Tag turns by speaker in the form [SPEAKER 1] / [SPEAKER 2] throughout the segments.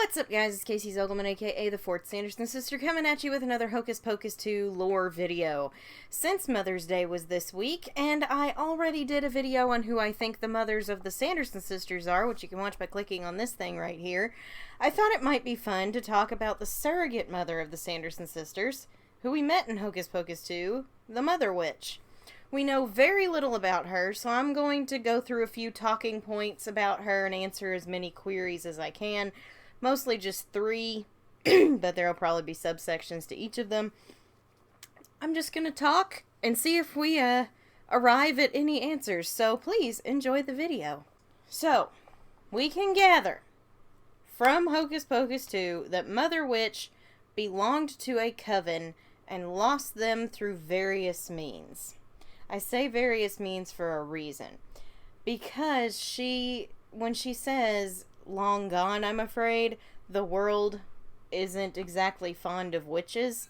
[SPEAKER 1] What's up, guys? It's Casey Zogelman, aka the Fourth Sanderson Sister, coming at you with another Hocus Pocus 2 lore video. Since Mother's Day was this week, and I already did a video on who I think the mothers of the Sanderson sisters are, which you can watch by clicking on this thing right here, I thought it might be fun to talk about the surrogate mother of the Sanderson sisters, who we met in Hocus Pocus 2, the Mother Witch. We know very little about her, so I'm going to go through a few talking points about her and answer as many queries as I can. Mostly just 3, but there'll probably be subsections to each of them. I'm just going to talk and see if we arrive at any answers, so please enjoy the video. So, we can gather from Hocus Pocus 2 that Mother Witch belonged to a coven and lost them through various means. I say various means for a reason. Because when she says, long gone, I'm afraid, the world isn't exactly fond of witches,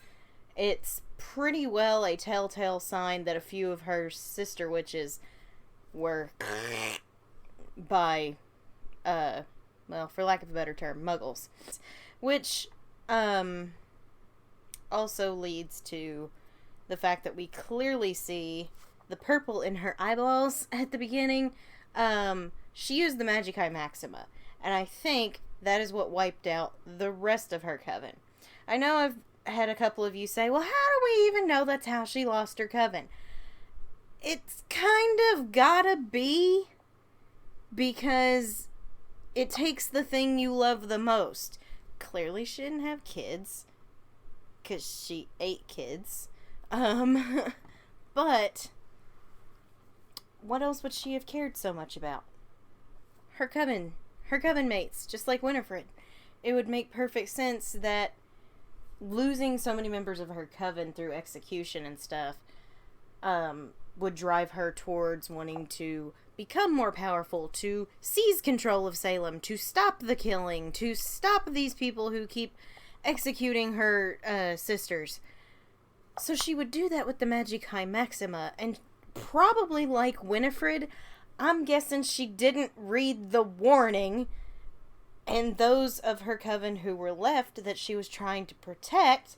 [SPEAKER 1] it's pretty well a telltale sign that a few of her sister witches were by, well, for lack of a better term, muggles. Which, also leads to the fact that we clearly see the purple in her eyeballs at the beginning. She used the Magicae Maxima, and I think that is what wiped out the rest of her coven. I know I've had a couple of you say, well, how do we even know that's how she lost her coven? It's kind of gotta be, because it takes the thing you love the most. Clearly she didn't have kids, because she ate kids. But what else would she have cared so much about? Her coven mates, just like Winifred. It would make perfect sense that losing so many members of her coven through execution and stuff would drive her towards wanting to become more powerful, to seize control of Salem, to stop the killing, to stop these people who keep executing her sisters. So she would do that with the Magicae Maxima, and probably like Winifred, I'm guessing she didn't read the warning, and those of her coven who were left that she was trying to protect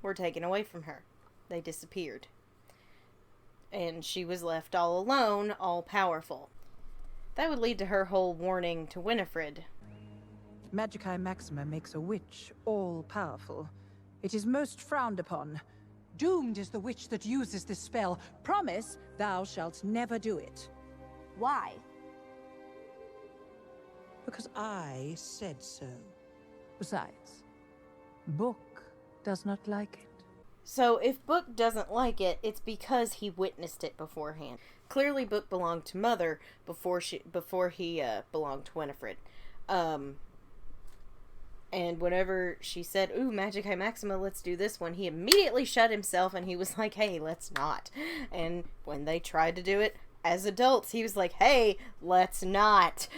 [SPEAKER 1] were taken away from her. They disappeared. And she was left all alone, all powerful. That would lead to her whole warning to Winifred.
[SPEAKER 2] Magicae Maxima makes a witch all-powerful. It is most frowned upon. Doomed is the witch that uses this spell. Promise thou shalt never do it.
[SPEAKER 3] Why?
[SPEAKER 2] Because I said so. Besides, Book does not like it.
[SPEAKER 1] So if Book doesn't like it, it's because he witnessed it beforehand. Clearly Book belonged to Mother before he belonged to Winifred. And whenever she said, ooh, Magicae Maxima, let's do this one, he immediately shut himself and he was like, hey, let's not. And when they tried to do it as adults, he was like, hey, let's not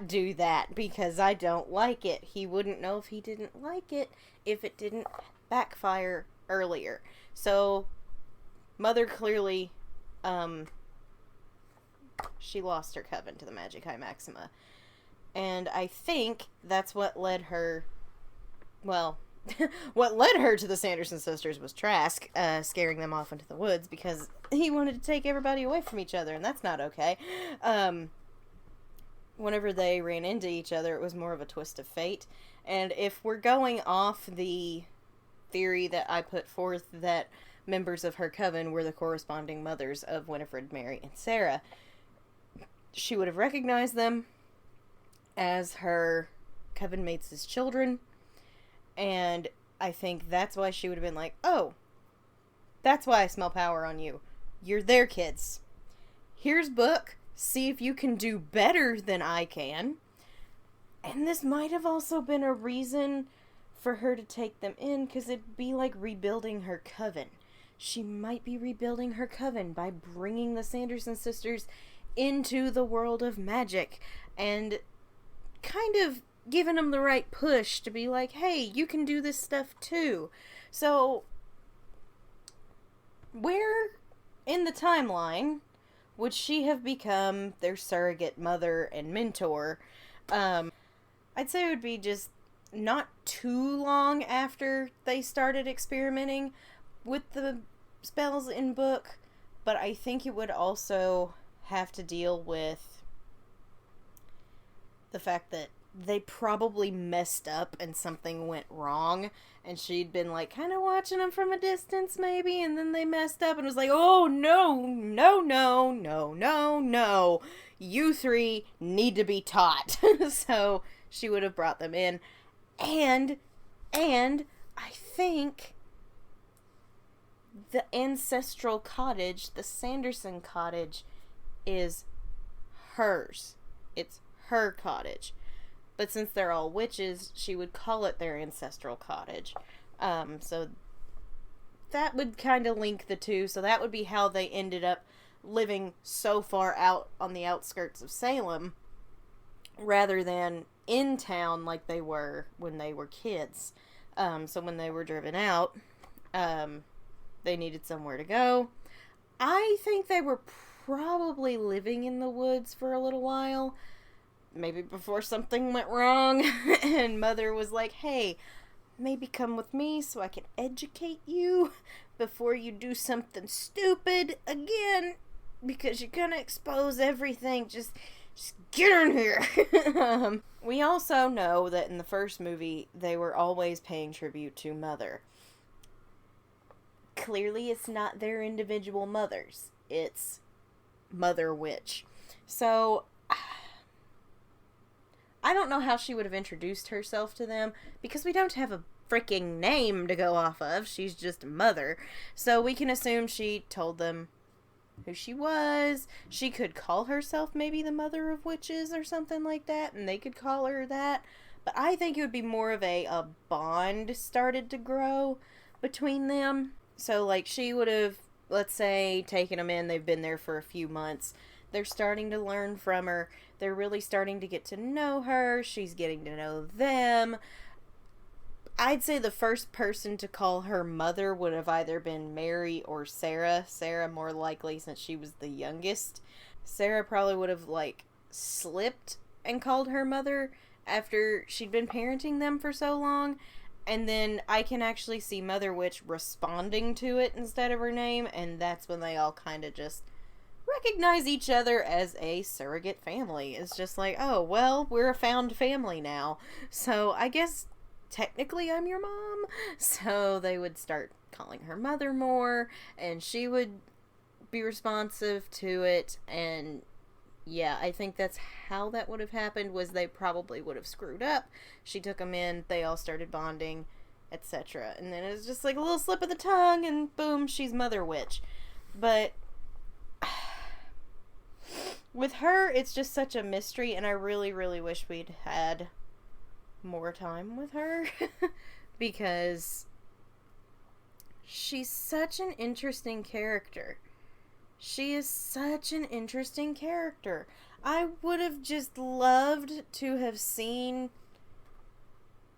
[SPEAKER 1] do that because I don't like it. He wouldn't know if he didn't like it if it didn't backfire earlier. So, Mother clearly, she lost her coven to the Magicae Maxima. And I think that's what led her, well, what led her to the Sanderson sisters was Trask, scaring them off into the woods because he wanted to take everybody away from each other, and that's not okay. Whenever they ran into each other, it was more of a twist of fate. And if we're going off the theory that I put forth that members of her coven were the corresponding mothers of Winifred, Mary, and Sarah, she would have recognized them as her coven mates' children, and I think that's why she would have been like, oh, that's why I smell power on you. You're their kids. Here's Book. See if you can do better than I can. And this might have also been a reason for her to take them in, because it'd be like rebuilding her coven. She might be rebuilding her coven by bringing the Sanderson sisters into the world of magic, and kind of giving them the right push to be like, hey, you can do this stuff too. So, where in the timeline would she have become their surrogate mother and mentor? I I'd say it would be just not too long after they started experimenting with the spells in book, but I think it would also have to deal with the fact that they probably messed up and something went wrong, and she'd been like kind of watching them from a distance maybe, and then they messed up and was like, oh no, no, no, no, no, no, you three need to be taught. So she would have brought them in, and I think the ancestral cottage, the Sanderson cottage, is hers. It's her cottage. But since they're all witches, she would call it their ancestral cottage. So that would kind of link the two. So that would be how they ended up living so far out on the outskirts of Salem, rather than in town like they were when they were kids. So when they were driven out, they needed somewhere to go. I think they were probably living in the woods for a little while. Maybe before something went wrong and Mother was like, hey, maybe come with me so I can educate you before you do something stupid again, because you're gonna expose everything. Just get in here. We also know that in the first movie they were always paying tribute to Mother. Clearly it's not their individual mothers. It's Mother Witch. So I don't know how she would have introduced herself to them, because we don't have a freaking name to go off of. She's just Mother. So we can assume she told them who she was. She could call herself maybe the Mother of Witches or something like that, and they could call her that. But I think it would be more of a bond started to grow between them. So, like, she would have, let's say, taken them in. They've been there for a few months. They're starting to learn from her. They're really starting to get to know her. She's getting to know them. I'd say the first person to call her mother would have either been Mary or Sarah. Sarah more likely, since she was the youngest. Sarah probably would have, like, slipped and called her mother after she'd been parenting them for so long. And then I can actually see Mother Witch responding to it instead of her name, and that's when they all kind of just recognize each other as a surrogate family. It's just like, oh, well, we're a found family now. So I guess technically I'm your mom. So they would start calling her Mother more, and she would be responsive to it. And yeah, I think that's how that would have happened, was they probably would have screwed up. She took them in, they all started bonding, etc. And then it was just like a little slip of the tongue, and boom, she's Mother Witch. But with her, it's just such a mystery, and I really, really wish we'd had more time with her. Because she's such an interesting character. She is such an interesting character. I would have just loved to have seen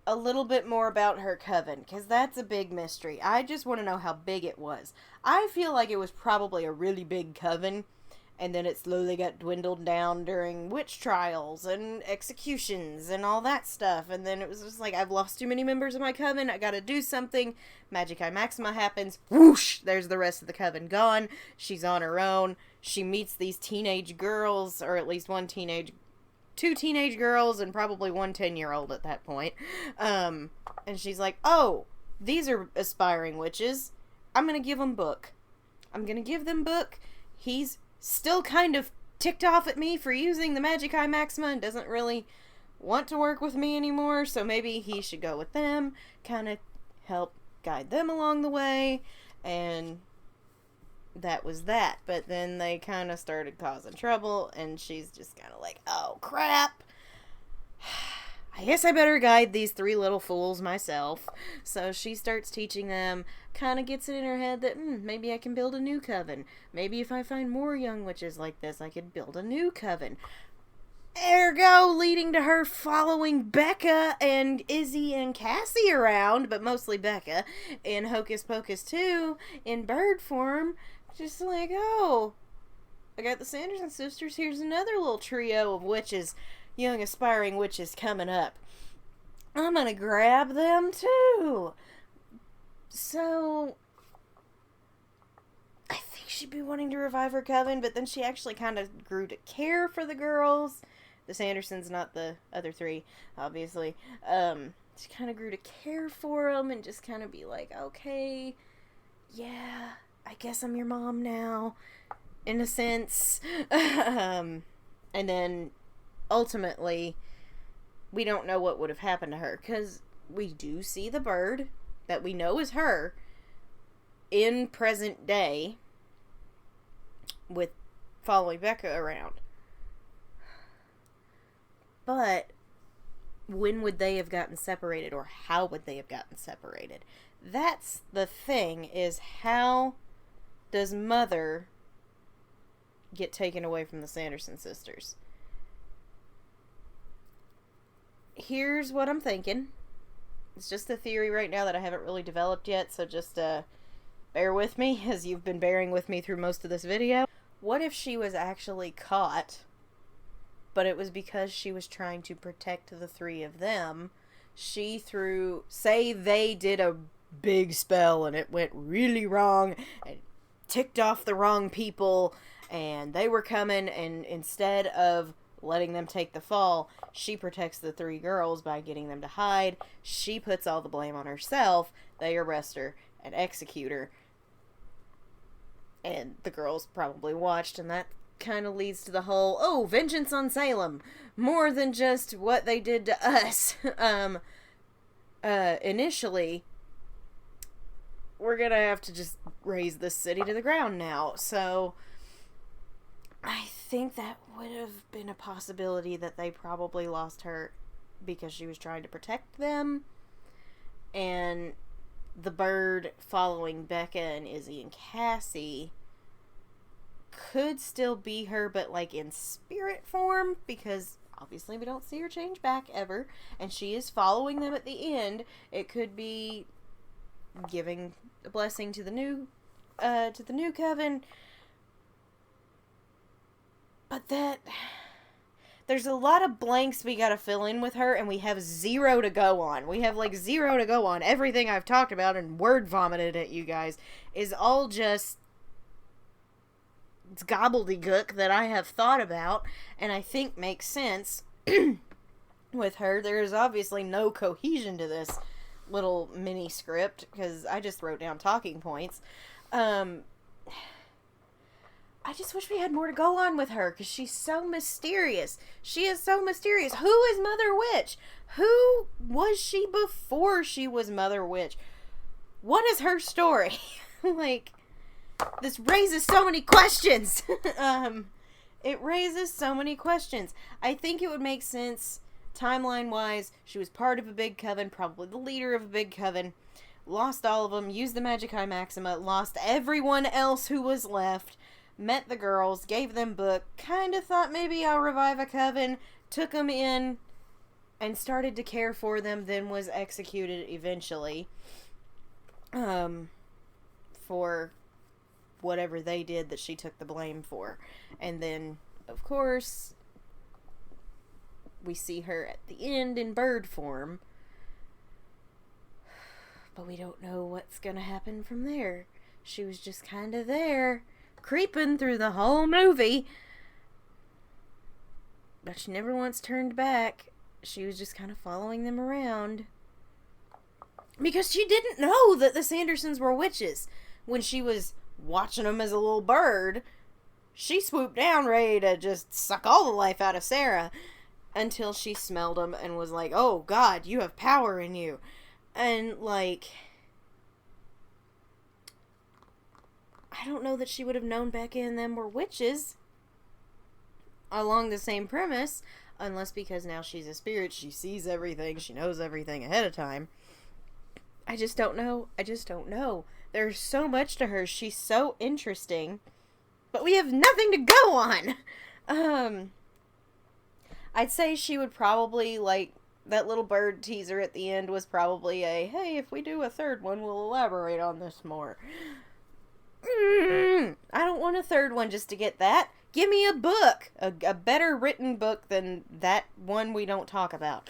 [SPEAKER 1] a little bit more about her coven, because that's a big mystery. I just want to know how big it was. I feel like it was probably a really big coven, and then it slowly got dwindled down during witch trials and executions and all that stuff. And then it was just like, I've lost too many members of my coven. I gotta do something. Magicae Maxima happens. Whoosh! There's the rest of the coven gone. She's on her own. She meets these teenage girls, or at least two teenage girls, and probably one 10-year-old at that point. And she's like, oh, these are aspiring witches. I'm gonna give them Book. He's still kind of ticked off at me for using the Magicae Maxima and doesn't really want to work with me anymore, so maybe he should go with them, kind of help guide them along the way, and that was that. But then they kind of started causing trouble, and she's just kind of like, oh crap, I guess I better guide these three little fools myself. So she starts teaching them, kind of gets it in her head that maybe I can build a new coven. Maybe if I find more young witches like this, I could build a new coven. Ergo, leading to her following Becca and Izzy and Cassie around, but mostly Becca, in Hocus Pocus 2, in bird form. Just like, oh, I got the Sanderson sisters, here's another little trio of witches, young aspiring witches coming up. I'm gonna grab them too. So, I think she'd be wanting to revive her coven, but then she actually kind of grew to care for the girls. The Sandersons, not the other three, obviously. She kind of grew to care for them and just kind of be like, okay, yeah, I guess I'm your mom now, in a sense. And then, ultimately, we don't know what would have happened to her, because we do see the bird that we know is her in present day with following Becca around. But when would they have gotten separated, or how would they have gotten separated? That's the thing, is how does Mother get taken away from the Sanderson sisters? Here's what I'm thinking. It's just a theory right now that I haven't really developed yet, so just bear with me, as you've been bearing with me through most of this video. What if she was actually caught, but it was because she was trying to protect the three of them? She threw, say they did a big spell and it went really wrong and ticked off the wrong people, and they were coming, and instead of letting them take the fall, she protects the three girls by getting them to hide. She puts all the blame on herself. They arrest her and execute her. And the girls probably watched, and that kind of leads to the whole, oh, vengeance on Salem. More than just what they did to us. Initially, we're gonna have to just raze this city to the ground now. So, I think that would have been a possibility, that they probably lost her because she was trying to protect them. And the bird following Becca and Izzy and Cassie could still be her, but like in spirit form, because obviously we don't see her change back ever, and she is following them at the end. It could be giving a blessing to the new coven. But there's a lot of blanks we gotta fill in with her, and we have zero to go on. We have like zero to go on. Everything I've talked about and word vomited at you guys is all just, it's gobbledygook that I have thought about and I think makes sense with her. There is obviously no cohesion to this little mini script, because I just wrote down talking points. I just wish we had more to go on with her, because she's so mysterious. She is so mysterious. Who is Mother Witch? Who was she before she was Mother Witch? What is her story? Like, this raises so many questions. It raises so many questions. I think it would make sense, timeline-wise. She was part of a big coven, probably the leader of a big coven. Lost all of them, used the Magicae Maxima, lost everyone else who was left. Met the girls, gave them book, kind of thought maybe I'll revive a coven, took them in, and started to care for them, then was executed eventually. For whatever they did that she took the blame for. And then, of course, we see her at the end in bird form. But we don't know what's gonna happen from there. She was just kind of there, creeping through the whole movie, but she never once turned back. She was just kind of following them around, because she didn't know that the Sandersons were witches. When she was watching them as a little bird, she swooped down ready to just suck all the life out of Sarah, until she smelled them and was like, oh God, you have power in you. And like, I don't know that she would have known Becca and them were witches along the same premise, unless because now she's a spirit, she sees everything, she knows everything ahead of time. I just don't know. There's so much to her. She's so interesting, but we have nothing to go on. I'd say she would probably, like, that little bird teaser at the end was probably a, hey, if we do a third one, we'll elaborate on this more. I don't want a third one just to get that. Give me a book. A better written book than that one we don't talk about.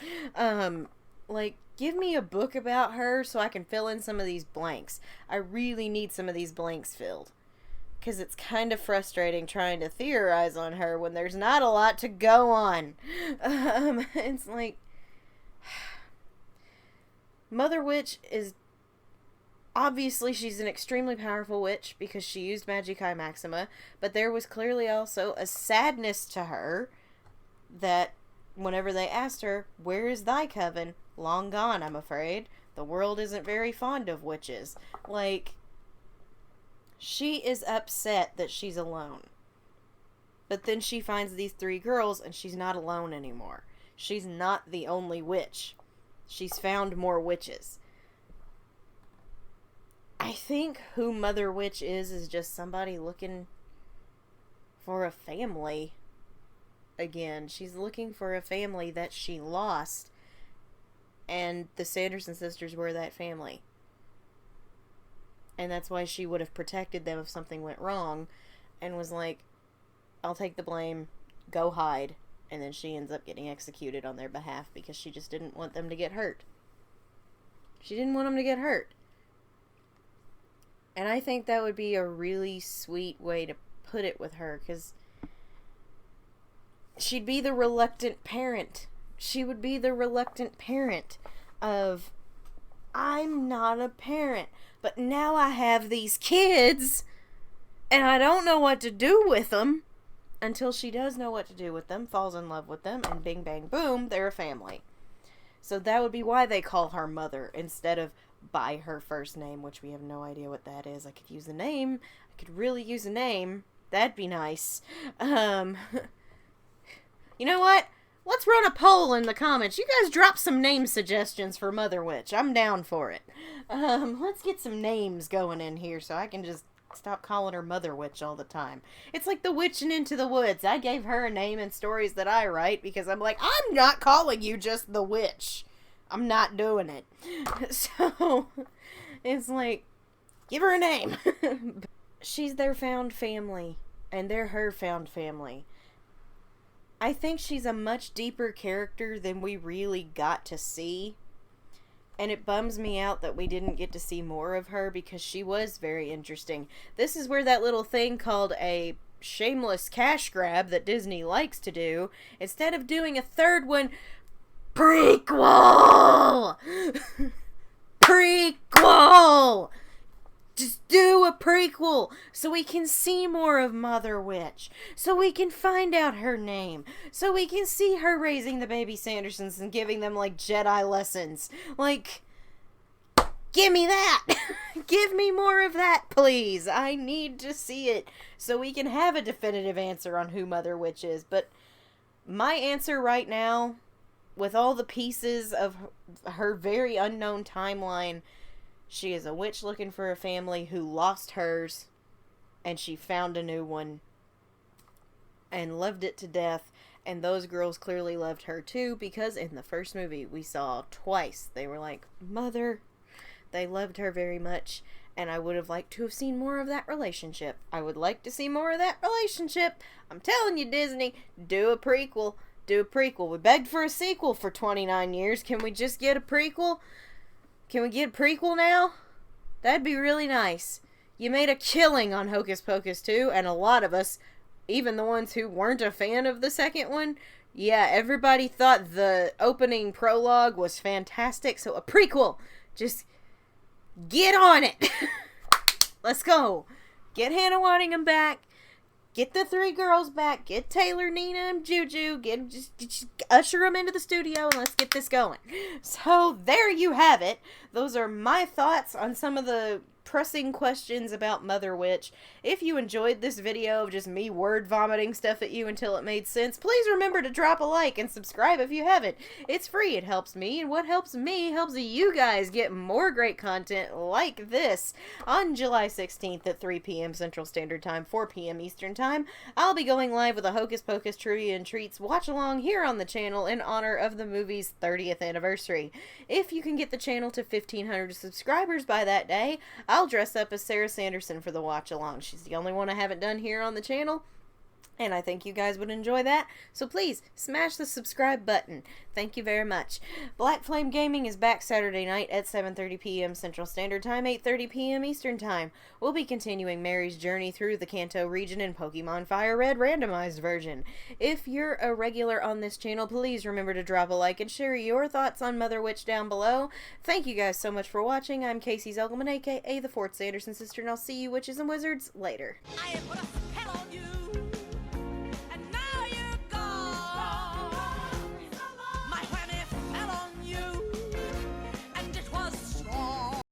[SPEAKER 1] Like, give me a book about her so I can fill in some of these blanks. I really need some of these blanks filled. Because it's kind of frustrating trying to theorize on her when there's not a lot to go on. It's like... Mother Witch is... Obviously, she's an extremely powerful witch because she used Magicae Maxima. But there was clearly also a sadness to her that whenever they asked her, "Where is thy coven?" Long gone, I'm afraid. The world isn't very fond of witches. Like... She is upset that she's alone. But then she finds these 3 girls and she's not alone anymore. She's not the only witch. She's found more witches. I think who Mother Witch is just somebody looking for a family. Again, she's looking for a family that she lost. And the Sanderson sisters were that family. And that's why she would have protected them if something went wrong. And was like, I'll take the blame. Go hide. And then she ends up getting executed on their behalf because she just didn't want them to get hurt. She didn't want them to get hurt. And I think that would be a really sweet way to put it with her. Because she'd be the reluctant parent. She would be the reluctant parent of, I'm not a parent. But now I have these kids, and I don't know what to do with them, until she does know what to do with them, falls in love with them, and bing, bang, boom, they're a family. So that would be why they call her Mother, instead of by her first name, which we have no idea what that is. I could use a name. I could really use a name. That'd be nice. You know what? Let's run a poll in the comments. You guys drop some name suggestions for Mother Witch. I'm down for it. Let's get some names going in here so I can just stop calling her Mother Witch all the time. It's like the Witch in Into the Woods. I gave her a name in stories that I write because I'm like, I'm not calling you just the Witch. I'm not doing it. So, it's like, give her a name. She's their found family, and they're her found family. I think she's a much deeper character than we really got to see. And it bums me out that we didn't get to see more of her because she was very interesting. This is where that little thing called a shameless cash grab that Disney likes to do, instead of doing a third one, prequel! Prequel! Just do a prequel so we can see more of Mother Witch. So we can find out her name. So we can see her raising the baby Sandersons and giving them, like, Jedi lessons. Like, give me that. Give me more of that, please. I need to see it so we can have a definitive answer on who Mother Witch is. But my answer right now, with all the pieces of her very unknown timeline, she is a witch looking for a family who lost hers, and she found a new one, and loved it to death, and those girls clearly loved her too, because in the first movie we saw twice, they were like, Mother. They loved her very much, and I would have liked to have seen more of that relationship. I would like to see more of that relationship. I'm telling you, Disney, do a prequel. Do a prequel. We begged for a sequel for 29 years. Can we just get a prequel? Can we get a prequel now? That'd be really nice. You made a killing on Hocus Pocus 2, and a lot of us, even the ones who weren't a fan of the second one, yeah, everybody thought the opening prologue was fantastic, so a prequel. Just get on it. Let's go. Get Hannah Waddingham back. Get the 3 girls back. Get Taylor, Nina, and Juju. Just usher them into the studio and let's get this going. So there you have it. Those are my thoughts on some of the pressing questions about Mother Witch. If you enjoyed this video of just me word vomiting stuff at you until it made sense, please remember to drop a like and subscribe if you haven't. It's free. It helps me, and what helps me helps you guys get more great content like this. On July 16th at 3 p.m. Central Standard Time, 4 p.m. Eastern Time, I'll be going live with a Hocus Pocus Trivia and Treats watch along here on the channel in honor of the movie's 30th anniversary. If you can get the channel to 1,500 subscribers by that day, I'll dress up as Sarah Sanderson for the watch along. She's the only one I haven't done here on the channel. And I think you guys would enjoy that, so please smash the subscribe button. Thank you very much. Black Flame Gaming is back Saturday night at 7:30 p.m. Central Standard Time, 8:30 p.m. Eastern Time. We'll be continuing Mary's journey through the Kanto region in Pokemon Fire Red randomized version. If you're a regular on this channel, please remember to drop a like and share your thoughts on Mother Witch down below. Thank you guys so much for watching. I'm Casey Zelgelman, aka the 4th Sanderson Sister, and I'll see you witches and wizards later.
[SPEAKER 3] I am